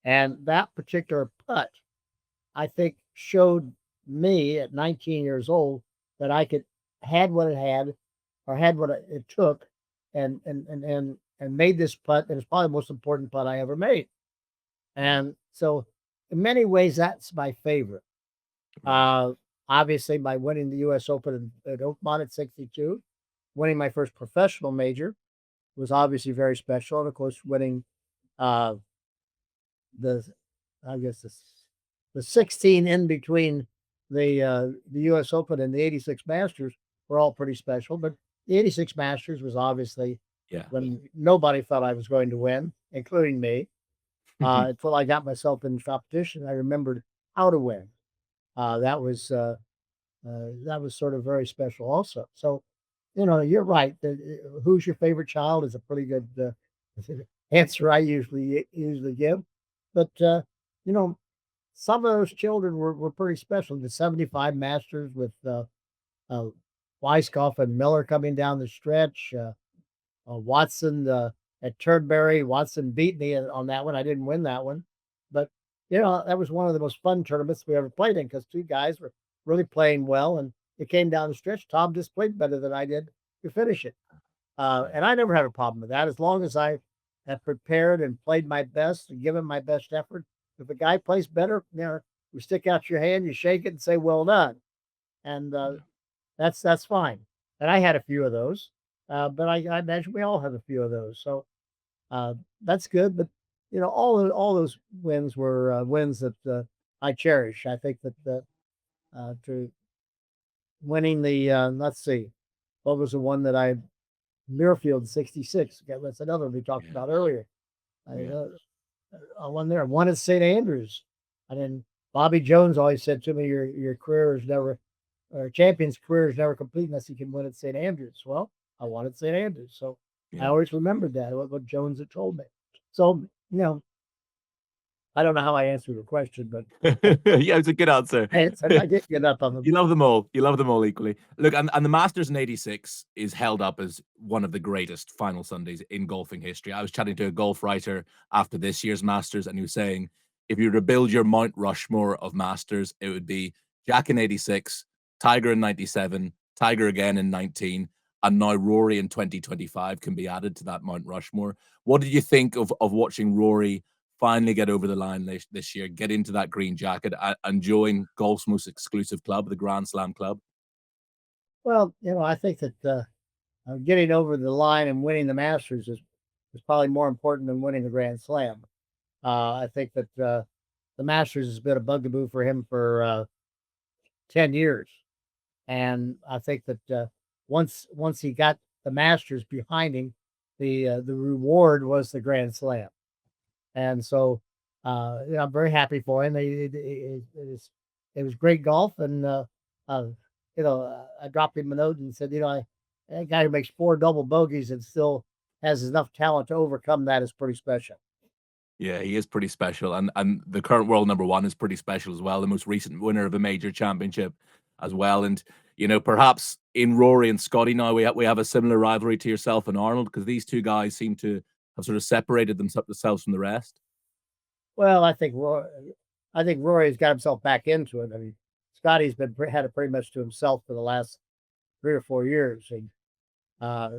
And that particular putt, I think, showed me at 19 years old that I had what it had, or had what it took, and made this putt. And it's probably the most important putt I ever made. And so in many ways, that's my favorite. Obviously, by winning the U.S. Open at Oakmont at 62, winning my first professional major was obviously very special. And of course, winning the 16 in between the U.S. Open and the 86 Masters were all pretty special. But the 86 Masters was obviously when nobody thought I was going to win, including me. Until I got myself in competition, I remembered how to win. That was sort of very special also. So, you're right. Who's your favorite child is a pretty good answer I usually give. But, some of those children were pretty special. The 75 Masters with Weiskopf and Miller coming down the stretch. Watson at Turnberry. Watson beat me on that one. I didn't win that one. But, that was one of the most fun tournaments we ever played in because 2 guys were really playing well. And it came down the stretch. Tom just played better than I did to finish it. And I never had a problem with that as long as I have prepared and played my best and given my best effort. If a guy plays better, you stick out your hand, you shake it and say, well done. And that's fine. And I had a few of those. But I imagine we all have a few of those. So uh, that's good. But all those wins were wins that I cherish. I think that to winning the let's see, what was the one that I Muirfield 66? Okay, that's another one we talked Yeah, about earlier. I yeah, I won there. One at St. Andrews. And then Bobby Jones always said to me, your career is never, or a champion's career is never complete unless you can win at St. Andrews. Well, I won at St. Andrews. So I yeah. always remembered that, what Jones had told me. So, I don't know how I answered your question, but Yeah, it's a good answer. I did get up on You them. love them all. You love them all equally. Look, and the Masters in '86 is held up as one of the greatest final Sundays in golfing history. I was chatting to a golf writer after this year's Masters, and he was saying, if you were to build your Mount Rushmore of Masters, it would be Jack in '86, Tiger in '97, Tiger again in '19, and now Rory in 2025 can be added to that Mount Rushmore. What did you think of watching Rory finally get over the line this year, get into that green jacket, and join golf's most exclusive club, the Grand Slam Club? Well, I think that getting over the line and winning the Masters is probably more important than winning the Grand Slam. I think that the Masters has been a bugaboo for him for 10 years. And I think that once he got the Masters behind him, the reward was the Grand Slam. And so I'm very happy for him. It was great golf, and uh, I dropped him a note and said, that guy who makes 4 double bogeys and still has enough talent to overcome that is pretty special. Yeah, he is pretty special, and the current world number one is pretty special as well. The most recent winner of a major championship as well, and perhaps in Rory and Scottie now we have a similar rivalry to yourself and Arnold, because these two guys seem to have sort of separated themselves from the rest. Well, I think Rory's got himself back into it. I mean, Scottie's had it pretty much to himself for the last 3 or 4 years. Uh,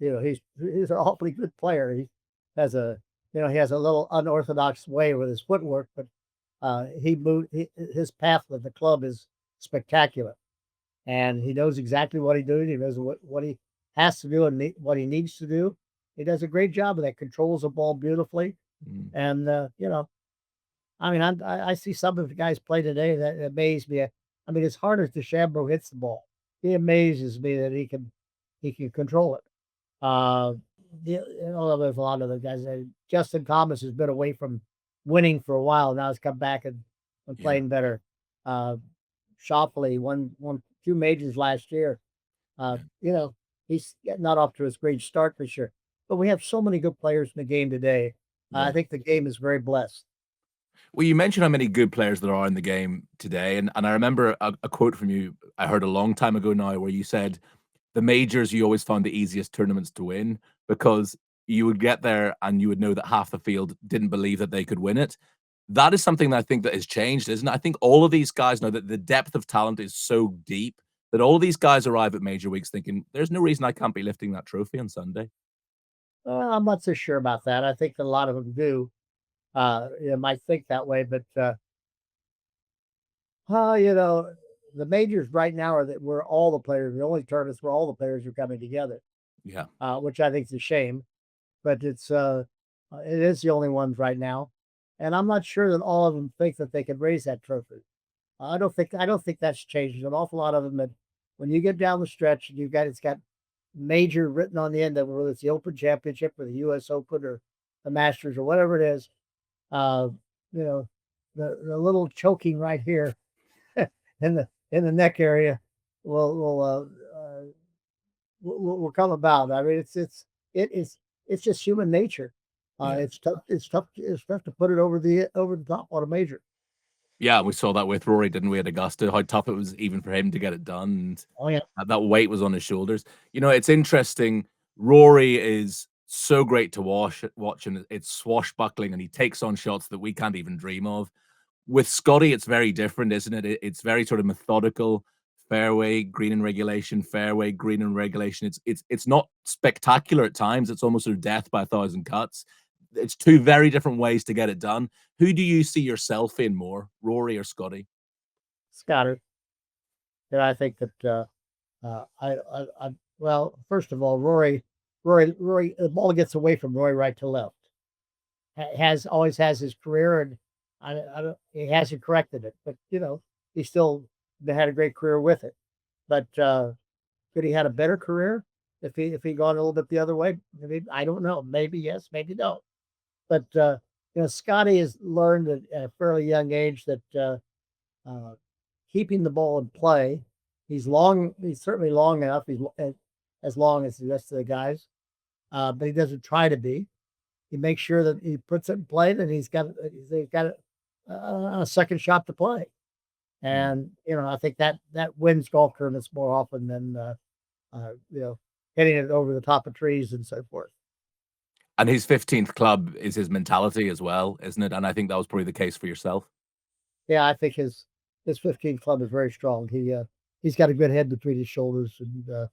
he's an awfully good player. Has a he has a little unorthodox way with his footwork, but his path with the club is spectacular, and he knows exactly what he's doing. He knows what he has to do and what he needs to do. He does a great job of that. Controls the ball beautifully, Mm, and I mean, I see some of the guys play today that amaze me. I mean, as hard as DeChambeau hits the ball, he amazes me that he can control it. Uh, there's a lot of the guys. Justin Thomas has been away from winning for a while. Now he's come back and yeah, playing better. Uh, Shoffley won 2 majors last year. Uh, yeah, you know, he's not off to his great start this year. But we have so many good players in the game today. I yeah. think the game is very blessed. Well, you mentioned how many good players there are in the game today, and I remember a quote from you I heard a long time ago now, where you said the majors you always found the easiest tournaments to win because you would get there and you would know that half the field didn't believe that they could win it. That is something that I think that has changed, isn't it? I think all of these guys know that the depth of talent is so deep that all of these guys arrive at major weeks thinking, there's no reason I can't be lifting that trophy on Sunday. Well, I'm not so sure about that. I think that a lot of them do. Might think that way, but uh, you know, the majors right now are that where all the players, the only tournaments where all the players are coming together, Yeah. which I think is a shame. But it is the only ones right now, and I'm not sure that all of them think that they can raise that trophy. I don't think that's changed. An awful lot of them that when you get down the stretch and it's got major written on the end of it, whether it's the Open Championship or the US Open or the Masters or whatever it is, uh, you know, the little choking right here in the neck area will will come about. I mean, it is it's just human nature. Yeah. It's tough to put it over the top on a major. Yeah, we saw that with Rory, didn't we, at Augusta, how tough it was even for him to get it done, and Oh yeah, that weight was on his shoulders. It's interesting. Rory is so great to watch, and it's swashbuckling, and he takes on shots that we can't even dream of. With Scotty, it's very different, isn't it? It's very sort of methodical, fairway, green and regulation, fairway, green and regulation. It's not spectacular at times. It's almost sort of death by a thousand cuts. It's two very different ways to get it done. Who do you see yourself in more, Rory or Scotty? Scotty. And I think that I Well, first of all, Rory, the ball gets away from Rory right to left. Has always has his career, and I don't, he hasn't corrected it, but he still had a great career with it. But could he had a better career if he gone a little bit the other way? Maybe, I don't know. Maybe yes, maybe no. But Scottie has learned at a fairly young age that keeping the ball in play. He's long. He's certainly long enough. He's as long as the rest of the guys, but he doesn't try to be. He makes sure that he puts it in play. That he's got a second shot to play, and I think that wins golf tournaments more often than hitting it over the top of trees and so forth. And his 15th club is his mentality as well, isn't it? And I think that was probably the case for yourself. Yeah, I think his 15th club is very strong. He's got a good head between his shoulders and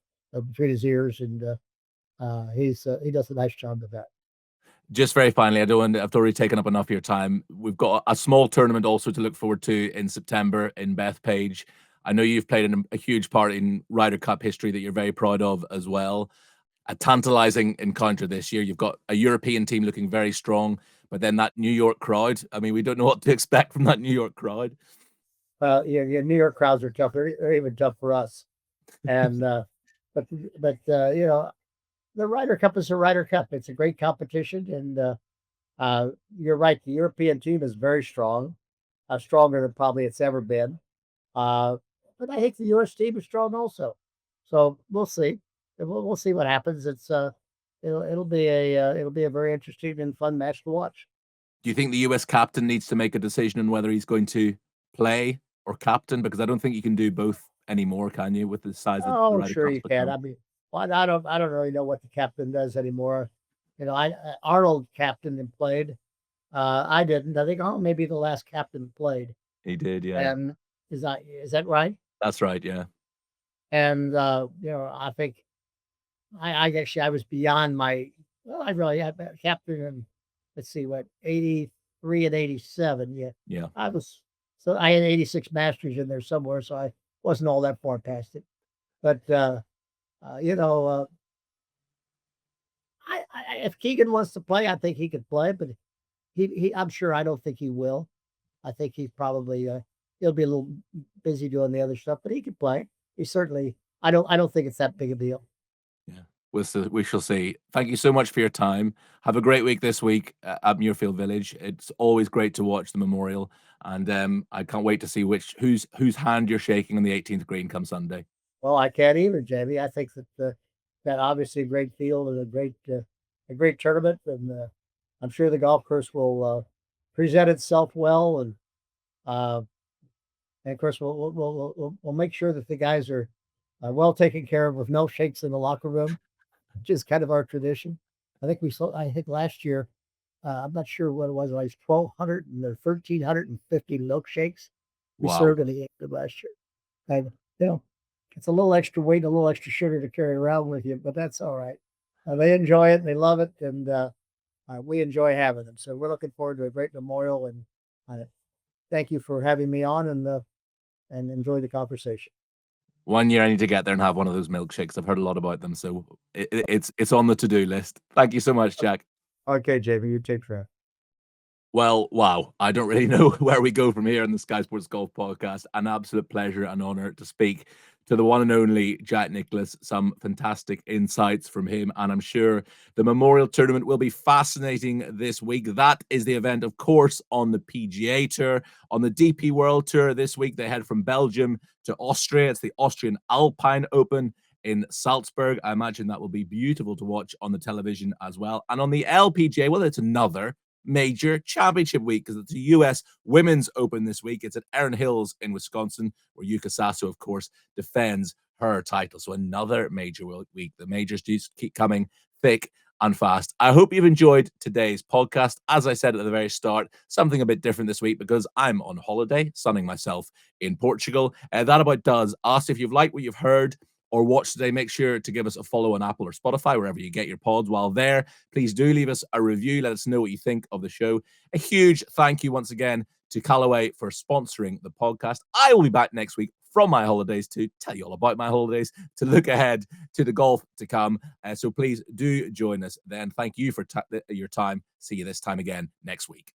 between his ears, and he does a nice job of that. Just very finally, I've already taken up enough of your time. We've got a small tournament also to look forward to in September in Bethpage. I know you've played a huge part in Ryder Cup history that you're very proud of as well. A tantalizing encounter this year. You've got a European team looking very strong, but then that New York crowd. I mean, we don't know what to expect from that New York crowd. Yeah, New York crowds are tough. They're even tough for us. And but the Ryder Cup is a Ryder Cup. It's a great competition, and you're right. The European team is very strong, stronger than probably it's ever been. But I think the U.S. team is strong also. So we'll see. We'll see what happens. It'll be a very interesting and fun match to watch. Do you think the US captain needs to make a decision on whether he's going to play or captain? Because I don't think you can do both anymore, can you, with the size of the Oh, Ryder sure Cup's you can. become? I mean, well, I don't really know what the captain does anymore. Arnold captained and played. I didn't. I think maybe the last captain played. He did, yeah. And is that right? That's right, yeah. And I think I was beyond my. Well, I really had captain in, let's see, what, 83 and 87. Yeah, Yeah. I had 86 Masters in there somewhere, so I wasn't all that far past it. But if Keegan wants to play, I think he could play, but I'm sure I don't think he will. I think he's probably he'll be a little busy doing the other stuff, but he could play. He certainly. I don't think it's that big a deal. Yeah. We shall see. Thank you so much for your time. Have a great week this week at Muirfield Village. It's always great to watch the memorial, and I can't wait to see whose hand you're shaking on the 18th green come Sunday. Well, I can't either, Jamie. I think that obviously a great field and a great tournament, and I'm sure the golf course will present itself well, and of course we'll make sure that the guys are well taken care of with milkshakes in the locker room, which is kind of our tradition. I think last year, I'm not sure what it was, like 1,200 and 1,350 milkshakes we Wow. served in the game last year. And it's a little extra weight, a little extra sugar to carry around with you, but that's all right. They enjoy it, and they love it, and we enjoy having them. So we're looking forward to a great memorial, and thank you for having me on, and enjoy the conversation. One year I need to get there and have one of those milkshakes. I've heard a lot about them, so it's on the to-do list. Thank you so much, Jack. Okay, Jamie, you take care. Well, wow. I don't really know where we go from here on the Sky Sports Golf Podcast. An absolute pleasure and honor to speak to the one and only Jack Nicklaus. Some fantastic insights from him, and I'm sure the Memorial Tournament will be fascinating this week. That is the event, of course, on the PGA Tour. On the DP World Tour this week, they head from Belgium to Austria. It's the Austrian Alpine Open in Salzburg. I imagine that will be beautiful to watch on the television as well. And on the LPGA, well, it's another major championship week because it's the US Women's Open this week. It's at Erin Hills in Wisconsin, where Yuka Sasso, of course, defends her title. So another major week. The majors just keep coming thick and fast. I hope you've enjoyed today's podcast. As I said at the very start, something a bit different this week because I'm on holiday, sunning myself in Portugal. That about does us. If you've liked what you've heard or watched today, make sure to give us a follow on Apple or Spotify, wherever you get your pods. While there, please do leave us a review. Let us know what you think of the show. A huge thank you once again to Callaway for sponsoring the podcast. I will be back next week from my holidays, to tell you all about my holidays, to look ahead to the golf to come. So please do join us then. Thank you for your time. See you this time again next week.